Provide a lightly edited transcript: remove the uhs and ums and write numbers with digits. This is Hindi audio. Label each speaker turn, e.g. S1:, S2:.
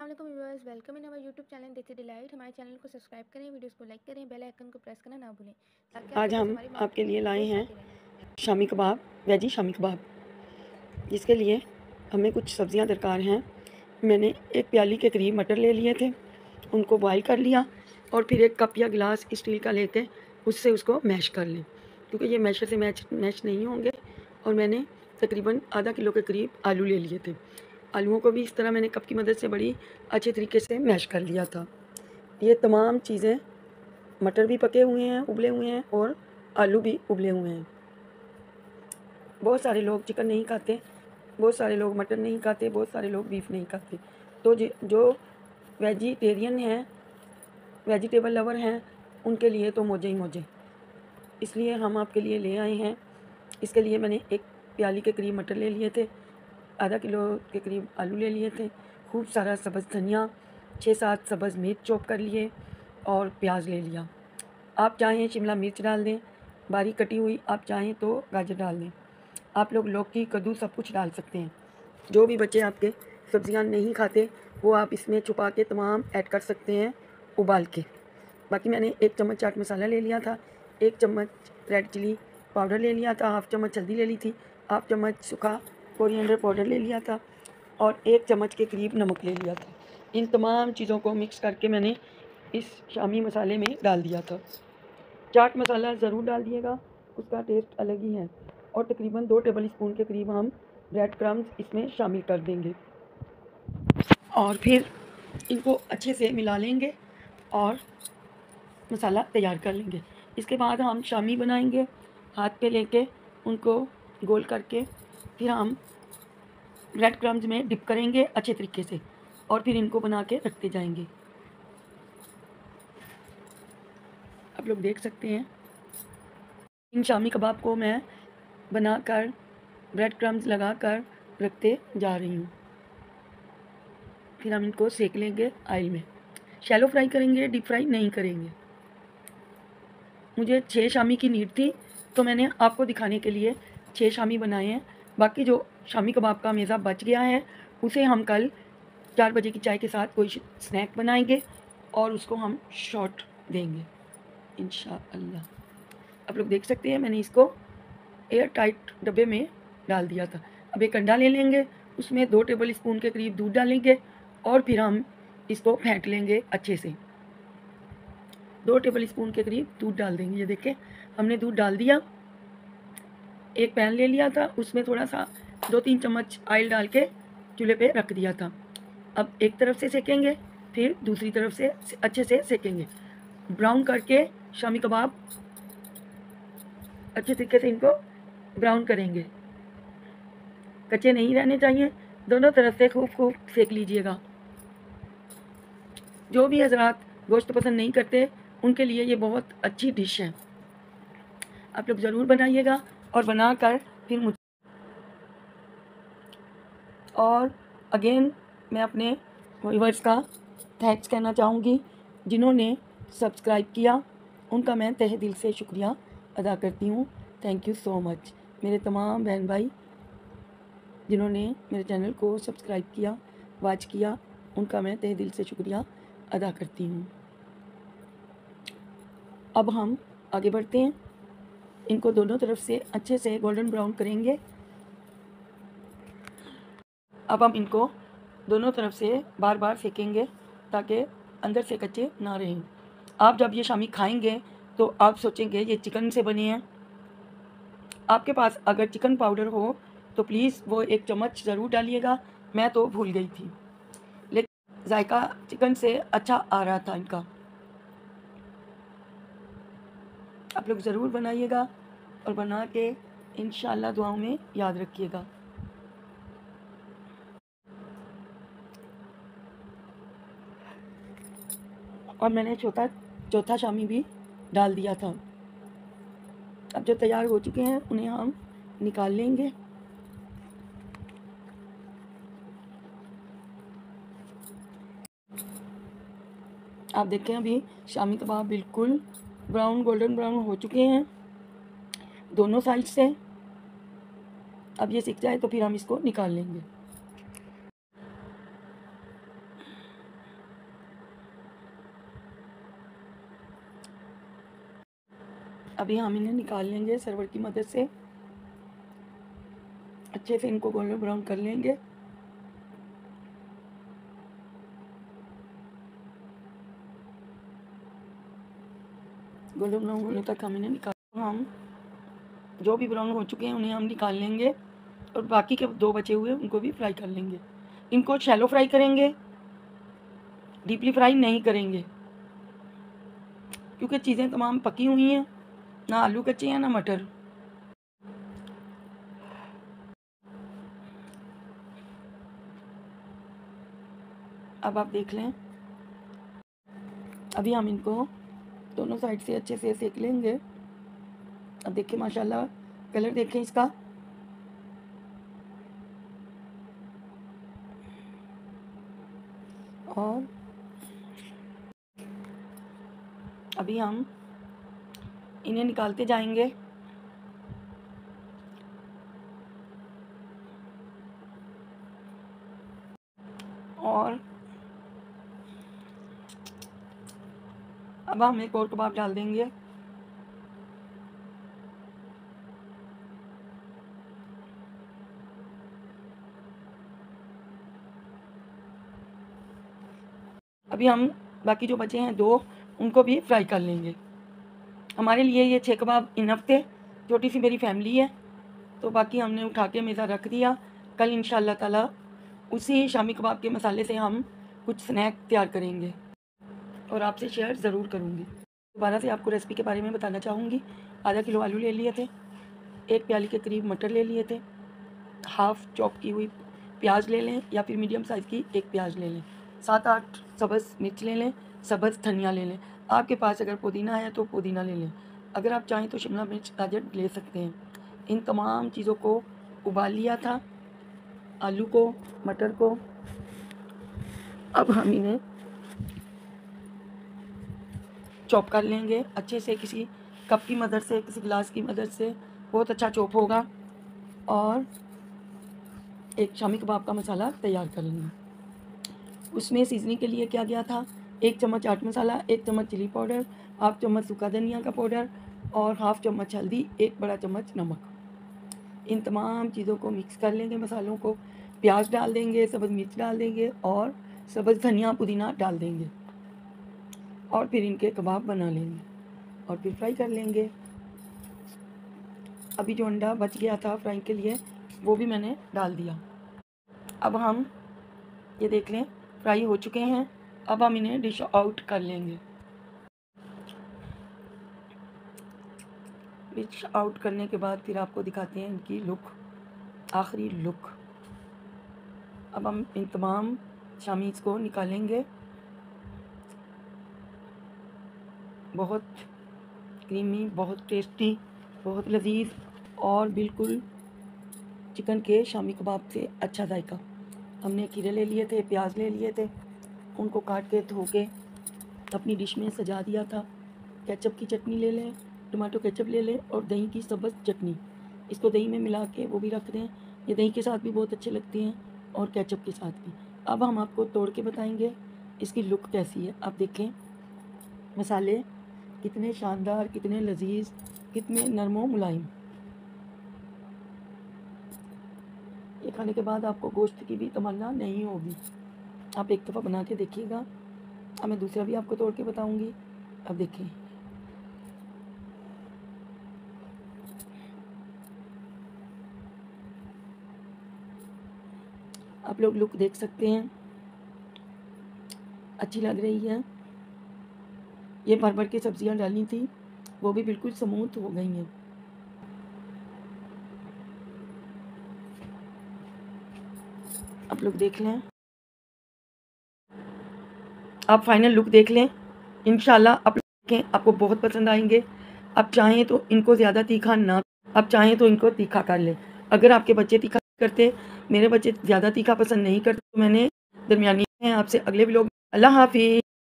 S1: अस्सलाम viewers, welcome in our YouTube channel देसी डिलाइट। हमारे चैनल को सब्सक्राइब करें, वीडियोस को लाइक करें, बेल आइकन को प्रेस करना ना भूलें ताकि आपके
S2: आज
S1: पास
S2: हम
S1: हमारी
S2: आपके लिए लाए
S1: वीडियोस
S2: हैं
S1: आती रहें।
S2: शामी कबाब, वेजी शामी कबाब। जिसके लिए हमें कुछ सब्ज़ियां दरकार हैं। मैंने एक प्याली के करीब मटर ले लिए थे, उनको बॉयल कर लिया और फिर एक कप या गिलास स्टील का लेके उससे उसको मैश कर लें, क्योंकि ये मैशर से मैश नहीं होंगे। और मैंने तकरीबन आधा किलो के करीब आलू ले लिए थे। आलूओं को भी इस तरह मैंने कप की मदद से बड़ी अच्छे तरीके से मैश कर लिया था। ये तमाम चीज़ें, मटर भी पके हुए हैं, उबले हुए हैं, और आलू भी उबले हुए हैं। बहुत सारे लोग चिकन नहीं खाते, बहुत सारे लोग मटन नहीं खाते, बहुत सारे लोग बीफ नहीं खाते। तो जो वेजिटेरियन हैं, वेजिटेबल लवर हैं, उनके लिए तो मौजे ही मौजे। इसलिए हम आपके लिए ले आए हैं। इसके लिए मैंने एक प्याली के करीब मटर ले लिए थे, आधा किलो के करीब आलू ले लिए थे, खूब सारा सब्ज़ धनिया, 6-7 सब्ज़ मिर्च चॉप कर लिए, और प्याज ले लिया। आप चाहें शिमला मिर्च डाल दें, बारीक कटी हुई, आप चाहें तो गाजर डाल दें। आप लोग लौकी, कद्दू सब कुछ डाल सकते हैं। जो भी बच्चे आपके सब्ज़ियां नहीं खाते वो आप इसमें छुपा के तमाम ऐड कर सकते हैं उबाल के। बाकी मैंने 1 चम्मच चाट मसाला ले लिया था, 1 चम्मच रेड चिली पाउडर ले लिया था, हाफ़ चम्मच हल्दी ले ली थी, हाफ़ चम्मच सूखा कोरिएंडर पाउडर ले लिया था, और 1 चम्मच के करीब नमक ले लिया था। इन तमाम चीज़ों को मिक्स करके मैंने इस शामी मसाले में डाल दिया था। चाट मसाला ज़रूर डाल दिएगा, उसका टेस्ट अलग ही है। और तकरीबन 2 टेबल स्पून के करीब हम ब्रेड क्रम्स इसमें शामिल कर देंगे, और फिर इनको अच्छे से मिला लेंगे और मसाला तैयार कर लेंगे। इसके बाद हम शामी बनाएंगे, हाथ पे लेके उनको गोल करके फिर हम ब्रेड क्रम्स में डिप करेंगे अच्छे तरीके से, और फिर इनको बना के रखते जाएंगे। आप लोग देख सकते हैं इन शामी कबाब को मैं बनाकर ब्रेड क्रम्स लगाकर रखते जा रही हूँ। फिर हम इनको सेक लेंगे ऑयल में। शैलो फ्राई करेंगे, डीप फ्राई नहीं करेंगे। मुझे 6 शामी की नीड थी, तो मैंने आपको दिखाने के लिए 6 शामी बनाए हैं। बाकी जो शामी कबाब का मेज़ा बच गया है उसे हम कल 4 बजे की चाय के साथ कोई स्नैक बनाएंगे और उसको हम शॉर्ट देंगे इंशाअल्लाह। आप लोग देख सकते हैं मैंने इसको एयर टाइट डब्बे में डाल दिया था। अब एक अंडा ले लेंगे, उसमें 2 टेबल स्पून के करीब दूध डालेंगे, और फिर हम इसको फेंट लेंगे अच्छे से। 2 टेबल स्पून के करीब दूध डाल देंगे। ये देखें, हमने दूध डाल दिया। एक पैन ले लिया था, उसमें थोड़ा सा 2-3 चम्मच ऑयल डाल के चूल्हे पे रख दिया था। अब एक तरफ से सेकेंगे, फिर दूसरी तरफ से अच्छे से सेकेंगे, ब्राउन करके शामी कबाब अच्छे तरीके से इनको ब्राउन करेंगे। कच्चे नहीं रहने चाहिए, दोनों तरफ से खूब खूब सेक लीजिएगा। जो भी हजरात गोश्त पसंद नहीं करते उनके लिए ये बहुत अच्छी डिश है। आप लोग ज़रूर बनाइएगा और बनाकर फिर मुझे। और अगेन मैं अपने व्यूअर्स का थैंक्स कहना चाहूँगी, जिन्होंने सब्सक्राइब किया उनका मैं तहे दिल से शुक्रिया अदा करती हूँ। Thank you so much. मेरे तमाम बहन भाई जिन्होंने मेरे चैनल को सब्सक्राइब किया, वॉच किया, उनका मैं तहे दिल से शुक्रिया अदा करती हूँ। अब हम आगे बढ़ते हैं, इनको दोनों तरफ से अच्छे से गोल्डन ब्राउन करेंगे। अब हम इनको दोनों तरफ से बार बार सेकेंगे ताकि अंदर से कच्चे ना रहें। आप जब ये शामी खाएंगे तो आप सोचेंगे ये चिकन से बने हैं। आपके पास अगर चिकन पाउडर हो तो प्लीज़ वो 1 चम्मच ज़रूर डालिएगा, मैं तो भूल गई थी, लेकिन जायका चिकन से अच्छा आ रहा था इनका। आप लोग ज़रूर बनाइएगा और बना के इंशाअल्लाह दुआओं में याद रखिएगा। और मैंने चौथा शामी भी डाल दिया था। अब जो तैयार हो चुके हैं उन्हें हम निकाल लेंगे। आप देखें अभी शामी कबाब बिल्कुल ब्राउन, गोल्डन ब्राउन हो चुके हैं दोनों साइड से। अब ये सिक जाए तो फिर हम इसको निकाल लेंगे। अभी हम इन्हें निकाल लेंगे सर्वर की मदद से। अच्छे से इनको गोल्डन ब्राउन कर लेंगे। गोल्डन ब्राउन होने तक हम इन्हें निकाल, हम जो भी ब्राउन हो चुके हैं उन्हें हम निकाल लेंगे और बाकी के 2 बचे हुए उनको भी फ्राई कर लेंगे। इनको शैलो फ्राई करेंगे, डीपली फ्राई नहीं करेंगे, क्योंकि चीज़ें तमाम पकी हुई हैं, ना आलू कच्चे हैं ना मटर। अब आप देख लें, अभी हम इनको दोनों साइड से अच्छे से सेक लेंगे। अब देखिए माशाल्लाह कलर देखें इसका, और अभी हम इन्हें निकालते जाएंगे। और अब हम एक और कबाब डाल देंगे। अभी हम बाकी जो बचे हैं 2 उनको भी फ्राई कर लेंगे। हमारे लिए ये 6 कबाब इनफ थे, छोटी सी मेरी फैमिली है, तो बाकी हमने उठा के मेज़ा रख दिया। कल इंशाअल्लाह ताला उसी शामी कबाब के मसाले से हम कुछ स्नैक तैयार करेंगे और आपसे शेयर ज़रूर करूँगी। दोबारा से आपको रेसिपी के बारे में बताना चाहूँगी। आधा किलो आलू ले लिए थे, 1 प्याली के करीब मटर ले लिए थे, हाफ़ चॉप की हुई प्याज ले लें या फिर मीडियम साइज़ की 1 प्याज ले लें, 7-8 सब्ज़ मिर्च ले लें, सब्ज़ धनिया ले लें। आपके पास अगर पुदीना है तो पुदीना ले लें, अगर आप चाहें तो शिमला मिर्च गाजर ले सकते हैं। इन तमाम चीज़ों को उबाल लिया था, आलू को, मटर को। अब हम इन्हें चॉप कर लेंगे अच्छे से, किसी कप की मदद से, किसी गिलास की मदद से, बहुत अच्छा चॉप होगा। और एक शामी कबाब का मसाला तैयार कर लेंगे। उसमें सीजनिंग के लिए क्या गया था, 1 चम्मच चाट मसाला, 1 चम्मच चिली पाउडर, हाफ चम्मच सूखा धनिया का पाउडर और हाफ चम्मच हल्दी, 1 बड़ा चम्मच नमक। इन तमाम चीज़ों को मिक्स कर लेंगे, मसालों को। प्याज डाल देंगे, सब्ज़ मिर्च डाल देंगे और सब्ज़ धनिया पुदीना डाल देंगे और फिर इनके कबाब बना लेंगे और फिर फ्राई कर लेंगे। अभी जो अंडा बच गया था फ्राई के लिए वो भी मैंने डाल दिया। अब हम ये देख लें फ्राई हो चुके हैं। अब हम इन्हें डिश आउट कर लेंगे। डिश आउट करने के बाद फिर आपको दिखाते हैं इनकी लुक, आखिरी लुक। अब हम इन तमाम शामीज़ को निकालेंगे। बहुत क्रीमी, बहुत टेस्टी, बहुत लजीज और बिल्कुल चिकन के शामी कबाब से अच्छा जायका। हमने खीरे ले लिए थे, प्याज ले लिए थे, उनको काट के धो के अपनी डिश में सजा दिया था। केचप की चटनी ले लें, टमाटो केचप ले लें और दही की सब्ज़ चटनी, इसको दही में मिला के वो भी रख दें। ये दही के साथ भी बहुत अच्छे लगते हैं और केचप के साथ भी। अब हम आपको तोड़ के बताएंगे इसकी लुक कैसी है। आप देखें मसाले कितने शानदार, कितने लजीज, कितने नरमो मुलायम। ये खाने के बाद आपको गोश्त की भी तमन्ना नहीं होगी। आप एक दफ़ा बना के देखिएगा। अब मैं दूसरा भी आपको तोड़ के बताऊंगी। अब देखिए आप लोग लुक देख सकते हैं, अच्छी लग रही है। ये भर भर के सब्जियां डाली थी, वो भी बिल्कुल स्मूथ हो गई हैं। आप लोग देख लें, आप फाइनल लुक देख लें। इंशाल्लाह आप देखें, आपको बहुत पसंद आएंगे। आप चाहें तो इनको ज़्यादा तीखा ना, आप चाहें तो इनको तीखा कर लें। अगर आपके बच्चे तीखा करते, मेरे बच्चे ज़्यादा तीखा पसंद नहीं करते, तो मैंने दरमियानी है। आपसे अगले व्लॉग, अल्लाह हाफिज़।